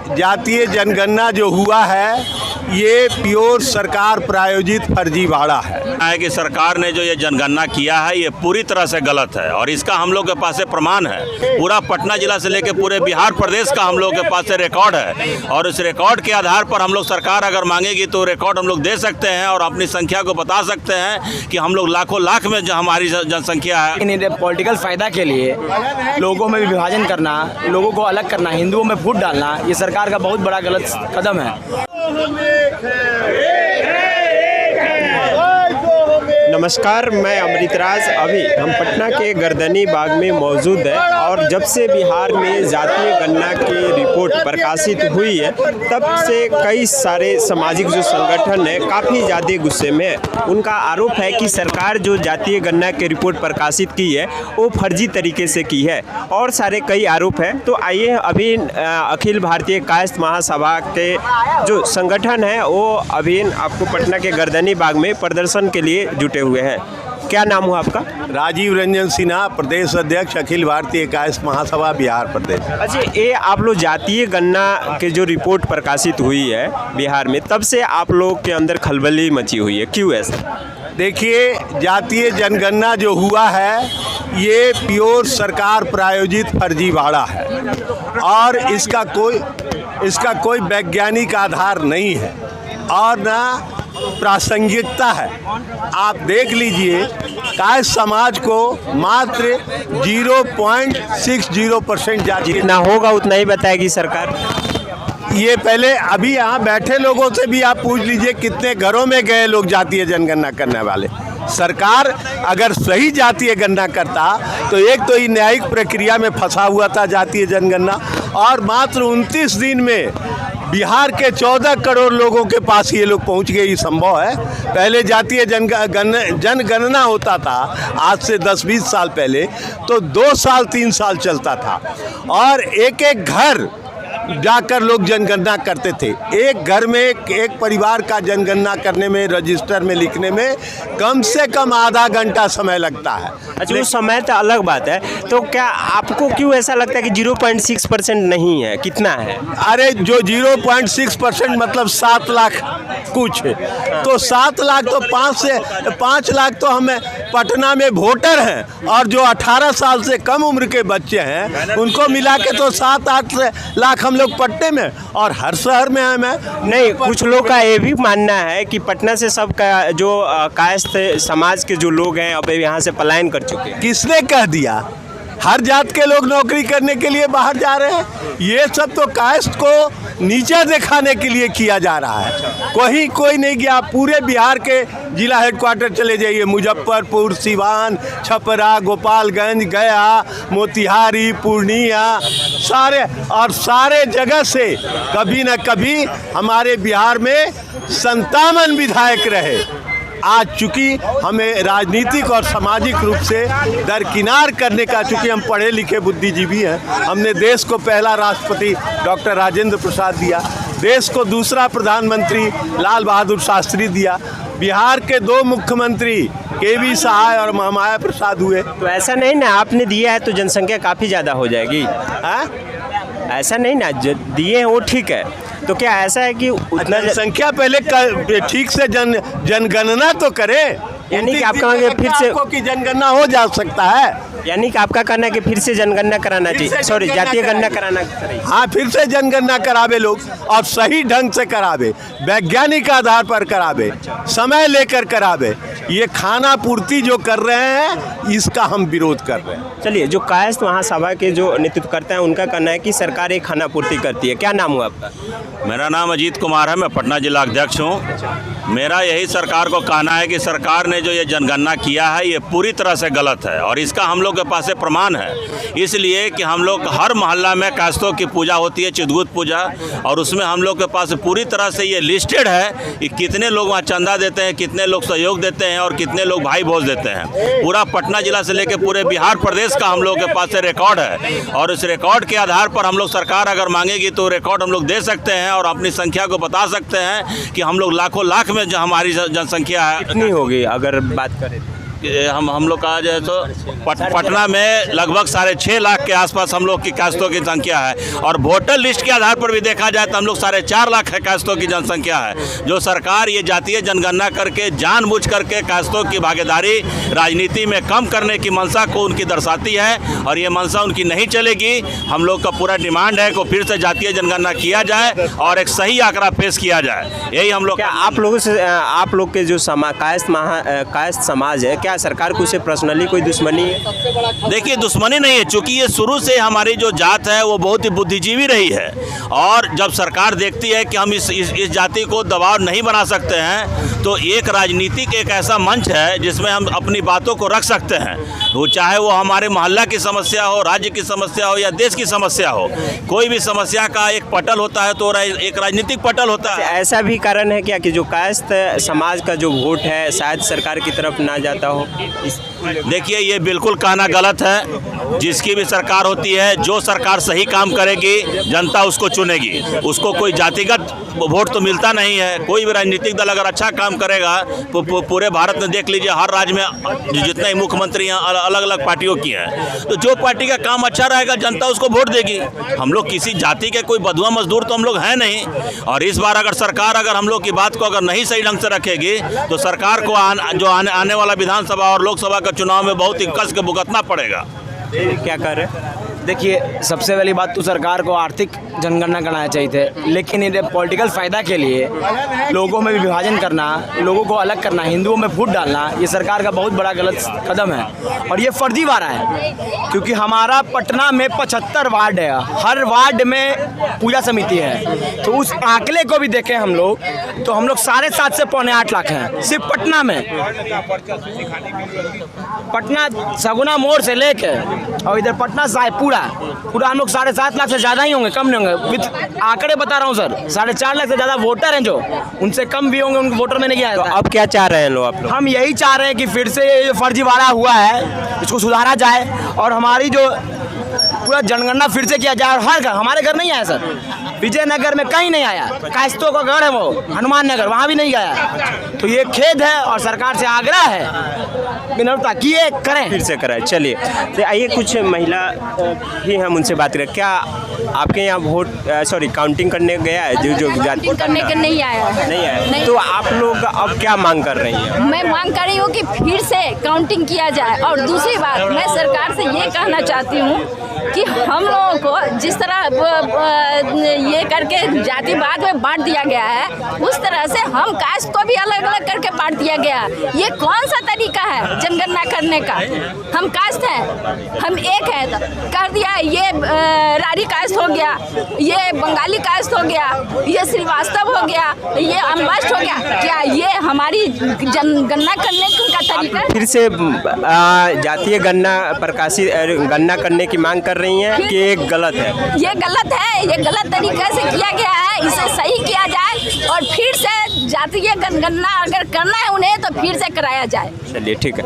जातीय जनगणना जो हुआ है ये प्योर सरकार प्रायोजित फर्जीवाड़ा है कि सरकार ने जो ये जनगणना किया है ये पूरी तरह से गलत है और इसका हम लोग के पास से प्रमाण है। पूरा पटना जिला से लेकर पूरे बिहार प्रदेश का हम लोग के पास से रिकॉर्ड है और इस रिकॉर्ड के आधार पर हम लोग सरकार अगर मांगेगी तो रिकॉर्ड हम लोग दे सकते हैं और अपनी संख्या को बता सकते हैं कि हम लोग लाखों लाख में जो हमारी जनसंख्या है। पॉलिटिकल फायदा के लिए लोगों में विभाजन करना, लोगों को अलग करना, हिंदुओं में फूट डालना, ये सरकार का बहुत बड़ा गलत कदम है। नमस्कार, मैं अमृतराज। अभी हम पटना के गर्दनी बाग में मौजूद है और जब से बिहार में जातीय गणना की रिपोर्ट प्रकाशित हुई है तब से कई सारे सामाजिक जो संगठन है काफ़ी ज़्यादा गुस्से में है। उनका आरोप है कि सरकार जो जातीय गणना की रिपोर्ट प्रकाशित की है वो फर्जी तरीके से की है और सारे कई आरोप हैं। तो आइए, अभी अखिल भारतीय कायस्थ महासभा के जो संगठन है वो अभी आपको पटना के गर्दनी बाग में प्रदर्शन के लिए जुटे हुए हैं। क्या नाम हुआ आपका? राजीव रंजन सिन्हा, प्रदेश अध्यक्ष अखिल भारतीय कायस्थ महासभा बिहार प्रदेश। अच्छा, ये आप लोग जातीय गणना के जो रिपोर्ट प्रकाशित हुई है बिहार में तब से आप लोग के अंदर खलबली मची हुई है, क्यों ऐसा? देखिए, जातीय जनगणना जो हुआ है ये प्योर सरकार प्रायोजित फर्जीवाड़ा है और इसका कोई वैज्ञानिक आधार नहीं है और ना प्रासंगिकता है। आप देख लीजिए, कायस्थ समाज को मात्र 0.60% जाति, जितना होगा उतना ही बताएगी सरकार। ये पहले अभी यहाँ बैठे लोगों से भी आप पूछ लीजिए कितने घरों में गए लोग जातीय जनगणना करने वाले। सरकार अगर सही जातीय गणना करता तो एक तो ये न्यायिक प्रक्रिया में फंसा हुआ था जातीय जनगणना और मात्र 29 दिन में बिहार के 14 करोड़ लोगों के पास ये लोग पहुंच गए। ये संभव है। पहले जातीय जनगणना होता था आज से 10-20 साल पहले तो 2 साल 3 साल चलता था और एक एक घर जाकर लोग जनगणना करते थे। एक घर में एक परिवार का जनगणना करने में, रजिस्टर में लिखने में कम से कम आधा घंटा समय लगता है। अच्छा, वो समय तो अलग बात है। तो क्या आपको क्यों ऐसा लगता है कि 0.6% नहीं है? कितना है? अरे जो 0.6% मतलब 7 लाख कुछ, तो 7 लाख तो 5 लाख तो हमें पटना में वोटर हैं और जो 18 साल से कम उम्र के बच्चे हैं उनको मिला के तो 7-8 लाख हम लोग पटने में और हर शहर में हैं। मैं नहीं, कुछ लोग का ये भी मानना है कि पटना से सब का जो कायस्थ समाज के जो लोग हैं अब यहाँ से पलायन कर चुके हैं। किसने कह दिया? हर जात के लोग नौकरी करने के लिए बाहर जा रहे हैं। ये सब तो कायस्थ को नीचे दिखाने के लिए किया जा रहा है। कोई नहीं गया। पूरे बिहार के जिला हेडक्वार्टर चले जाइए, मुजफ्फरपुर, सिवान, छपरा, गोपालगंज, गया, मोतिहारी, पूर्णिया, सारे जगह से कभी न कभी हमारे बिहार में 57 विधायक रहे। आज चूँकि हमें राजनीतिक और सामाजिक रूप से दरकिनार करने का, चूँकि हम पढ़े लिखे बुद्धिजीवी हैं, हमने देश को पहला राष्ट्रपति डॉक्टर राजेंद्र प्रसाद दिया, देश को दूसरा प्रधानमंत्री लाल बहादुर शास्त्री दिया, बिहार के 2 मुख्यमंत्री केवी सहाय और महामाया प्रसाद हुए। तो ऐसा नहीं ना, आपने दिया है तो जनसंख्या काफ़ी ज़्यादा हो जाएगी। हाँ, ऐसा नहीं ना, दिए हैं वो ठीक है। तो क्या ऐसा है कि उतना जनसंख्या पहले ठीक से जनगणना तो करें, यानी कि आप कहेंगे फिर से की जनगणना हो जा सकता है। यानी कि आपका कहना है कि फिर से जनगणना कराना चाहिए, सॉरी जातीय गणना कराना चाहिए। हाँ, फिर से जनगणना करावे लोग और सही ढंग से करावे, वैज्ञानिक आधार पर करावे, समय लेकर करावे। ये खाना पूर्ति जो कर रहे हैं इसका हम विरोध कर रहे हैं। चलिए, जो कायस्थ महासभा के जो नेतृत्व करते हैं उनका कहना है कि सरकार एक खाना पूर्ति करती है। क्या नाम हुआ आपका? मेरा नाम अजीत कुमार है, मैं पटना जिला अध्यक्ष हूँ। मेरा यही सरकार को कहना है कि सरकार ने जो ये जनगणना किया है ये पूरी तरह से गलत है और इसका हम लोग के पास से प्रमाण है। इसलिए कि हम लोग हर मोहल्ला में कायस्थों की पूजा होती है, चिदगुत पूजा, और उसमें हम लोग के पास पूरी तरह से ये लिस्टेड है कि कितने लोग वहाँ चंदा देते हैं, कितने लोग सहयोग देते हैं और कितने लोग भाई भोज देते हैं। पूरा पटना जिला से लेकर पूरे बिहार प्रदेश का हम लोग के पास से रिकॉर्ड है और इस रिकॉर्ड के आधार पर हम लोग सरकार अगर मांगेगी तो रिकॉर्ड हम लोग दे सकते हैं और अपनी संख्या को बता सकते हैं कि हम लोग लाखों लाख में जो हमारी जनसंख्या है। कितनी होगी अगर बात करें? हम लोग कहा जाए तो पटना में लगभग 6.5 लाख के आसपास हम लोग की काश्तों की संख्या है, और वोटर लिस्ट के आधार पर भी देखा जाए तो हम लोग 4.5 लाख काश्तों की जनसंख्या है। जो सरकार ये जातीय जनगणना करके जानबूझ करके काश्तों की भागीदारी राजनीति में कम करने की मंशा को उनकी दर्शाती है, और ये मंशा उनकी नहीं चलेगी। हम लोग का पूरा डिमांड है कि फिर से जातीय जनगणना किया जाए और एक सही आंकड़ा पेश किया जाए। यही हम लोग क्या आप लोग के जो कायस्थ समाज है, क्या सरकार को उससे पर्सनली कोई दुश्मनी है? देखिए, दुश्मनी नहीं है, चूंकि ये शुरू से हमारी जो जात है वो बहुत ही बुद्धिजीवी रही है, और जब सरकार देखती है कि हम इस जाति को दबाव नहीं बना सकते हैं, तो एक राजनीतिक एक ऐसा मंच है जिसमें हम अपनी बातों को रख सकते हैं। वो चाहे वो हमारे मोहल्ला की समस्या हो, राज्य की समस्या हो या देश की समस्या हो, कोई भी समस्या का एक पटल होता है तो एक राजनीतिक पटल होता है। ऐसा भी कारण है क्या कि जो कायस्थ समाज का जो वोट है शायद सरकार की तरफ ना जाता हो? देखिए, ये बिल्कुल कहना गलत है। जिसकी भी सरकार होती है, जो सरकार सही काम करेगी जनता उसको चुनेगी, उसको कोई जातिगत वोट तो मिलता नहीं है। कोई भी राजनीतिक दल अगर अच्छा काम करेगा तो पूरे भारत में देख लीजिए, हर राज्य में जितने मुख्यमंत्री हैं अलग अलग पार्टियों की हैं, तो जो पार्टी का काम अच्छा रहेगा जनता उसको वोट देगी। हम लोग किसी जाति के कोई बधुआ मजदूर तो हम लोग हैं नहीं, और इस बार अगर सरकार अगर हम लोग की बात को अगर नहीं सही ढंग से रखेगी तो सरकार को आने वाला विधानसभा और लोकसभा का चुनाव में बहुत ही कस के भुगतना पड़ेगा। क्या कर रहे हैं? देखिए, सबसे पहली बात तो सरकार को आर्थिक जनगणना कराना चाहिए थे, लेकिन इन्हें पॉलिटिकल फ़ायदा के लिए लोगों में विभाजन करना, लोगों को अलग करना, हिंदुओं में फूट डालना, ये सरकार का बहुत बड़ा गलत कदम है, और ये फर्जीवाड़ा है। क्योंकि हमारा पटना में 75 वार्ड है, हर वार्ड में पूजा समिति है, तो उस आंकड़े को भी देखें हम लोग तो हम लोग 7.5 से 8.25 लाख हैं सिर्फ पटना में। पटना सगुना मोड़ से लेके और इधर पटना पूरा हम लोग 7.5 लाख से ज़्यादा ही होंगे, कम नहीं होंगे। विद आंकड़े बता रहा हूँ सर, 4.5 लाख से ज़्यादा वोटर हैं, जो उनसे कम भी होंगे, उनको वोटर में नहीं आया। तो अब क्या चाह रहे हैं लोग आप लोग? हम यही चाह रहे हैं कि फिर से ये फर्जीवाड़ा हुआ है इसको सुधारा जाए, और हमारी जो पूरा जनगणना फिर से किया जाए। और हर घर, हमारे घर नहीं आया सर, विजयनगर में कहीं नहीं आया, कायस्थों का घर है वो हनुमान नगर, वहाँ भी नहीं गया। तो ये खेद है, और सरकार से आग्रह है विनम्रता कि ये करें, फिर से कराएं। चलिए, तो आइए कुछ महिला भी हम उनसे बात करें। क्या आपके यहाँ काउंटिंग करने गया है? जो काउंटिंग करने के नहीं आया है। नहीं आया नहीं। तो आप लोग अब क्या मांग कर रही हैं? मैं मांग कर रही हूँ कि फिर से काउंटिंग किया जाए। और दूसरी बात, मैं सरकार से ये कहना चाहती हूँ कि हम लोगों को जिस तरह ये करके जातिवाद में बांट दिया गया है, उस तरह से हम कास्ट को भी अलग अलग करके बांट दिया गया। ये कौन सा तरीका है जनगणना करने का? हम कास्ट हैं, हम एक हैं, कर दिया ये रारी कास्ट हो गया, ये बंगाली कास्ट हो गया, ये श्रीवास्तव हो गया, ये अम्बस्ट हो गया। क्या ये हमारी जनगणना करने का तरीका है? फिर से जातीय गणना करने की मांग कर रही हैं कि ये गलत है? ये गलत है, ये गलत तरीके से किया गया है, इसे सही किया जाए और फिर से जातीय जनगणना अगर करना है उन्हें तो फिर से कराया जाए। चलिए, ठीक है।